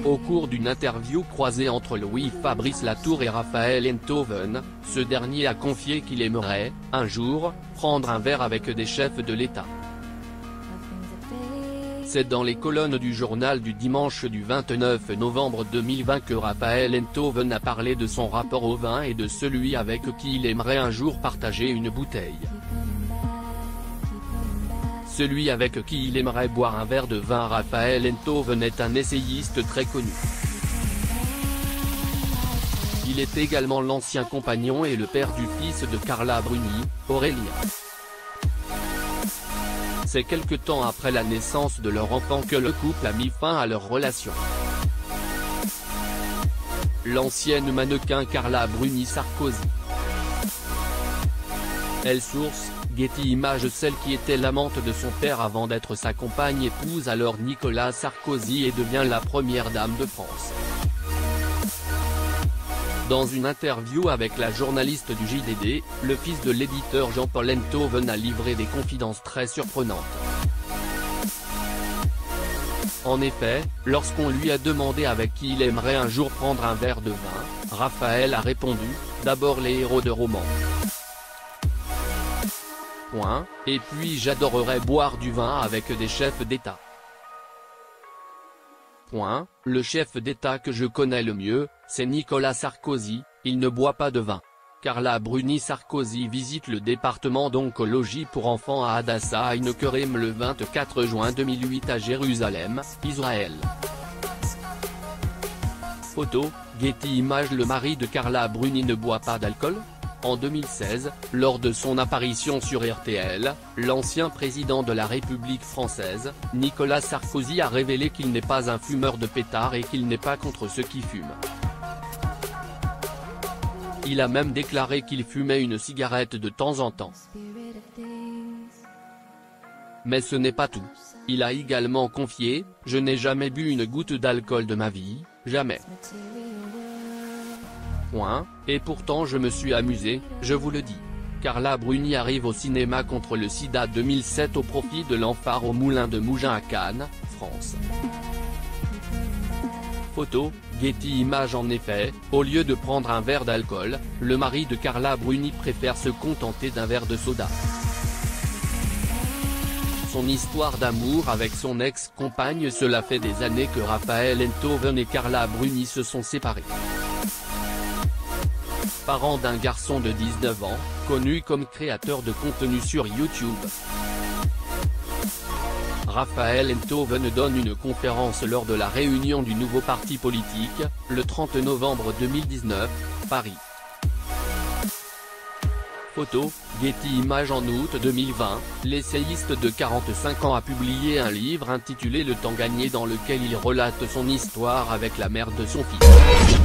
Au cours d'une interview croisée entre Louis Fabrice Latour et Raphaël Enthoven, ce dernier a confié qu'il aimerait, un jour, prendre un verre avec des chefs de l'État. C'est dans les colonnes du journal du dimanche du 29 novembre 2020 que Raphaël Enthoven a parlé de son rapport au vin et de celui avec qui il aimerait un jour partager une bouteille. Celui avec qui il aimerait boire un verre de vin. Raphaël Enthoven est un essayiste très connu. Il est également l'ancien compagnon et le père du fils de Carla Bruni, Aurélien. C'est quelque temps après la naissance de leur enfant que le couple a mis fin à leur relation. L'ancienne mannequin Carla Bruni Sarkozy. Elle source, Getty Images. Celle qui était l'amante de son père avant d'être sa compagne épouse alors Nicolas Sarkozy et devient la première dame de France. Dans une interview avec la journaliste du JDD, le fils de l'éditeur Jean-Paul Enthoven a livré des confidences très surprenantes. En effet, lorsqu'on lui a demandé avec qui il aimerait un jour prendre un verre de vin, Raphaël a répondu, d'abord les héros de romans. Et puis j'adorerais boire du vin avec des chefs d'État. Le chef d'État que je connais le mieux, c'est Nicolas Sarkozy, il ne boit pas de vin. Carla Bruni Sarkozy visite le département d'oncologie pour enfants à Hadassah Ein Kerem le 24 juin 2008 à Jérusalem, Israël. Photo, Getty Images. Le mari de Carla Bruni ne boit pas d'alcool ? En 2016, lors de son apparition sur RTL, l'ancien président de la République française, Nicolas Sarkozy a révélé qu'il n'est pas un fumeur de pétards et qu'il n'est pas contre ceux qui fument. Il a même déclaré qu'il fumait une cigarette de temps en temps. Mais ce n'est pas tout. Il a également confié, « Je n'ai jamais bu une goutte d'alcool de ma vie, jamais. Et pourtant je me suis amusé, je vous le dis. » Carla Bruni arrive au cinéma contre le sida 2007 au profit de l'Enphare au Moulin de Mougins à Cannes, France. Photo, Getty Images. En effet, au lieu de prendre un verre d'alcool, le mari de Carla Bruni préfère se contenter d'un verre de soda. Son histoire d'amour avec son ex-compagne. Cela fait des années que Raphaël Enthoven et Carla Bruni se sont séparés. Parent d'un garçon de 19 ans, connu comme créateur de contenu sur YouTube. Raphaël Enthoven donne une conférence lors de la réunion du nouveau parti politique, le 30 novembre 2019, Paris. Photo, Getty Images. En août 2020, l'essayiste de 45 ans a publié un livre intitulé Le temps gagné dans lequel il relate son histoire avec la mère de son fils.